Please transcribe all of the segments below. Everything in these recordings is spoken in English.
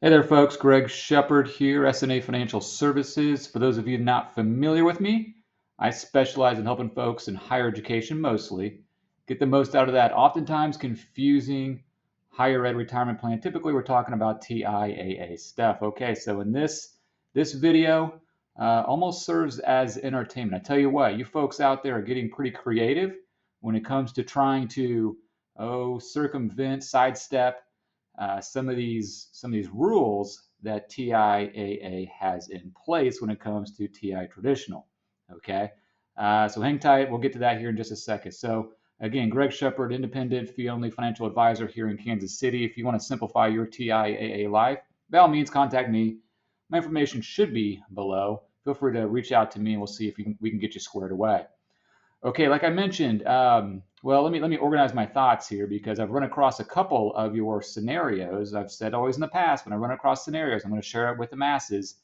Hey there, folks. Greg Shepard here, SNA Financial Services. For those of you not familiar with me, I specialize in helping folks in higher education mostly get the most out of that oftentimes confusing higher ed retirement plan. Typically, we're talking about TIAA stuff. Okay, so in this video almost serves as entertainment. I tell you what, you folks out there are getting pretty creative when it comes to trying to circumvent, sidestep some of these rules that TIAA has in place when it comes to TI traditional. Okay, so hang tight. We'll get to that here in just a second. So again, Greg Shepard, independent fee-only financial advisor here in Kansas City. If you want to simplify your TIAA life, by all means, contact me. My information should be below. Feel free to reach out to me, and we'll see if we can get you squared away. Okay, like I mentioned, well, let me organize my thoughts here because I've run across a couple of your scenarios. I've said always in the past when I run across scenarios, I'm going to share it with the masses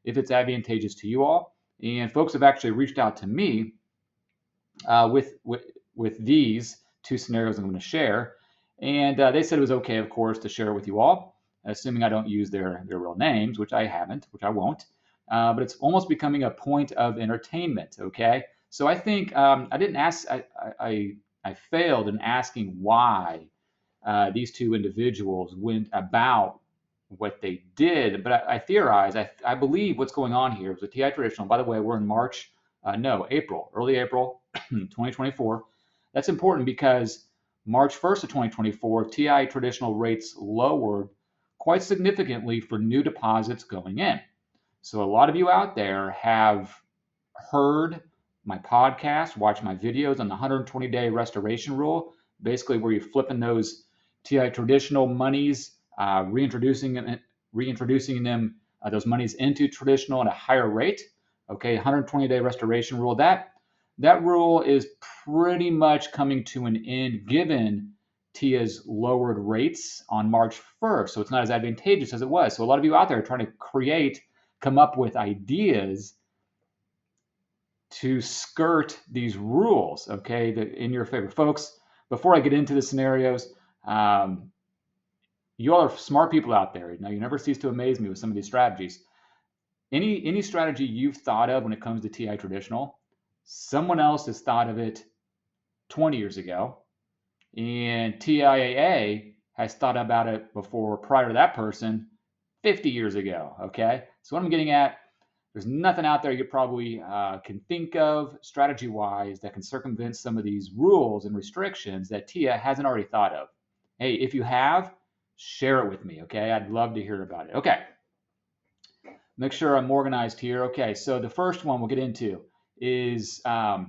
if it's advantageous to you all. And folks have actually reached out to me with these two scenarios I'm going to share, and they said it was okay, of course, to share it with you all, assuming I don't use their real names, which I haven't, which I won't. But it's almost becoming a point of entertainment. Okay. So I think I didn't ask. I failed in asking why these two individuals went about what they did, but I theorize. I believe what's going on here is the TI traditional. By the way, we're in March. No, April, early April, 2024. That's important because March 1st of 2024, TI traditional rates lowered quite significantly for new deposits going in. So a lot of you out there have heard my podcast, watched my videos on the 120-day restoration rule, basically where you're flipping those TI traditional monies, reintroducing them, those monies into traditional at a higher rate. Okay, 120-day restoration rule. That rule is pretty much coming to an end given TIAA's lowered rates on March 1st. So it's not as advantageous as it was. So a lot of you out there are trying to come up with ideas to skirt these rules, okay, that in your favor. Folks, before I get into the scenarios, you all are smart people out there. Now, you never cease to amaze me with some of these strategies. Any strategy you've thought of when it comes to TI traditional, someone else has thought of it 20 years ago, and TIAA has thought about it before prior to that person 50 years ago, okay? So what I'm getting at, there's nothing out there you probably can think of strategy-wise that can circumvent some of these rules and restrictions that TIAA hasn't already thought of. Hey, if you have, share it with me, okay? I'd love to hear about it. Okay, make sure I'm organized here. Okay, so the first one we'll get into is a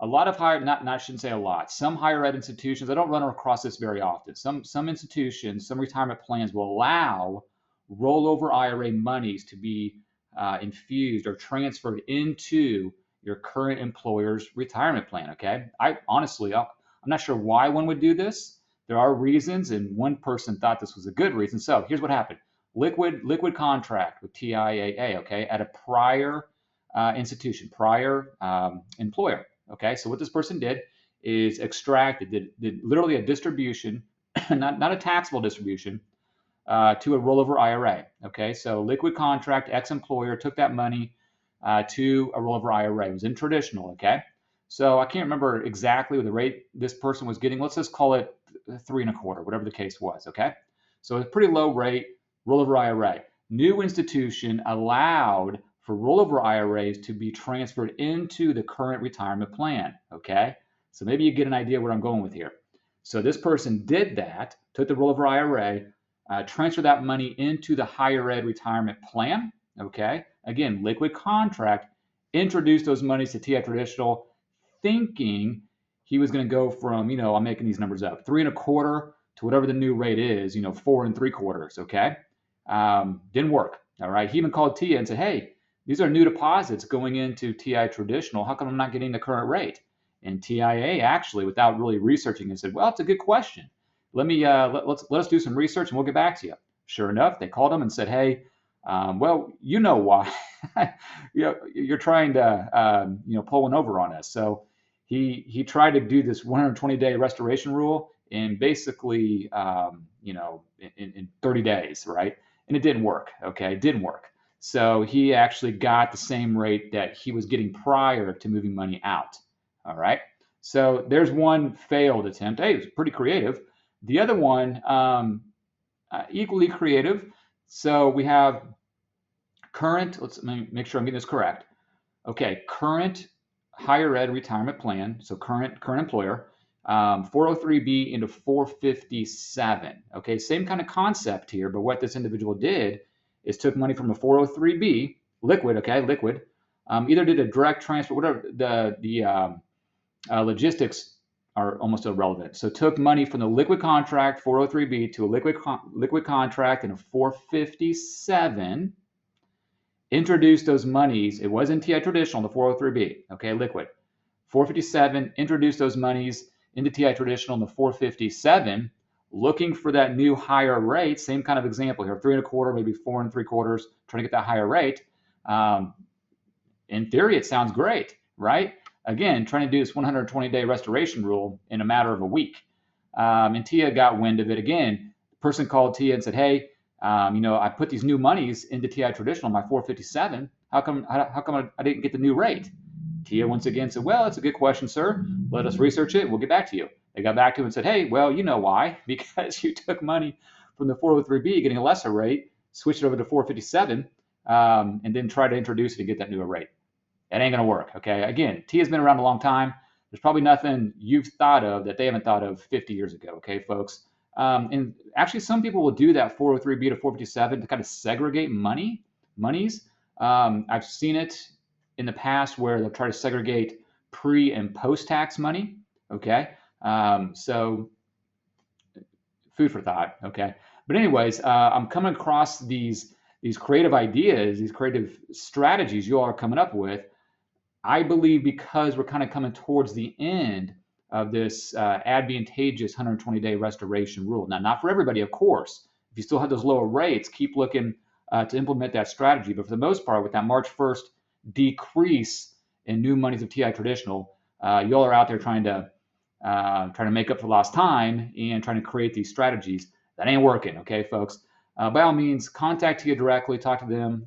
lot of higher, not I shouldn't say a lot, some higher ed institutions, I don't run across this very often. Some institutions, some retirement plans will allow rollover IRA monies to be infused or transferred into your current employer's retirement plan. Okay, I'm not sure why one would do this. There are reasons, and one person thought this was a good reason. So here's what happened: liquid contract with TIAA. Okay, at a prior institution, prior employer. Okay, so what this person did is did literally a distribution, not a taxable distribution, to a rollover IRA. Okay, so liquid contract, ex-employer took that money to a rollover IRA. It was in traditional. Okay, so I can't remember exactly the rate this person was getting. Let's just call it 3.25, whatever the case was. Okay, so it's a pretty low rate rollover IRA. New institution allowed for rollover IRAs to be transferred into the current retirement plan. Okay, so maybe you get an idea where I'm going with here. So this person did that, took the rollover IRA, transfer that money into the higher ed retirement plan. Okay, again, liquid contract, introduced those monies to TI traditional, thinking he was going to go from, I'm making these numbers up, 3.25 to whatever the new rate is, 4.75. Okay, didn't work. All right, he even called TIA and said, hey, these are new deposits going into TI traditional. How come I'm not getting the current rate? And TIA actually, without really researching it, said, well, it's a good question. Let us do some research and we'll get back to you. Sure enough, they called him and said, hey, well, you know why you're trying to pull one over on us. So he tried to do this 120-day restoration rule in basically in 30 days, right? and it didn't work. Okay, it didn't work. So he actually got the same rate that he was getting prior to moving money out. All right. So there's one failed attempt. Hey, it was pretty creative. The other one, equally creative. So we have current, let me make sure I'm getting this correct. Okay, current higher ed retirement plan, so current employer, 403B into 457. Okay, same kind of concept here, but what this individual did is took money from a 403B, liquid, okay, liquid, either did a direct transfer, whatever, the logistics are almost irrelevant. So took money from the liquid contract, 403B, to a liquid contract in a 457, introduced those monies. It wasn't TI traditional, the 403B, okay, liquid. 457, introduced those monies into TI traditional in the 457, looking for that new higher rate. Same kind of example here, 3 1/4, maybe 4 3/4, trying to get that higher rate. In theory, it sounds great, right? Again, trying to do this 120-day restoration rule in a matter of a week. And TIAA got wind of it again. The person called TIAA and said, hey, I put these new monies into TI traditional, my 457. How come I didn't get the new rate? TIAA once again said, well, that's a good question, sir. Let us research it. We'll get back to you. They got back to him and said, hey, well, you know why? Because you took money from the 403B, getting a lesser rate, switched it over to 457, and then try to introduce it and get that newer rate. It ain't going to work, okay? Again, TIAA's been around a long time. There's probably nothing you've thought of that they haven't thought of 50 years ago, okay, folks? And actually, some people will do that 403B to 457 to kind of segregate monies. I've seen it in the past where they'll try to segregate pre and post-tax money, okay? So food for thought, okay? But anyways, I'm coming across these creative ideas, these creative strategies you all are coming up with. I believe because we're kind of coming towards the end of this advantageous 120-day restoration rule. Now, not for everybody, of course. If you still have those lower rates, keep looking to implement that strategy. But for the most part, with that March 1st decrease in new monies of TI traditional, y'all are out there trying to make up for lost time and trying to create these strategies. That ain't working, okay, folks? By all means, contact TIAA directly, talk to them.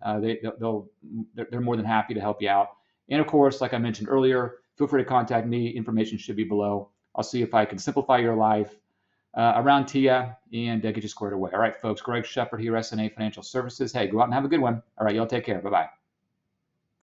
They're more than happy to help you out. And of course, like I mentioned earlier, feel free to contact me. Information should be below. I'll see if I can simplify your life around TIAA and get you squared away. All right, folks, Greg Shepard here, SNA Financial Services. Hey, go out and have a good one. All right, y'all take care. Bye-bye.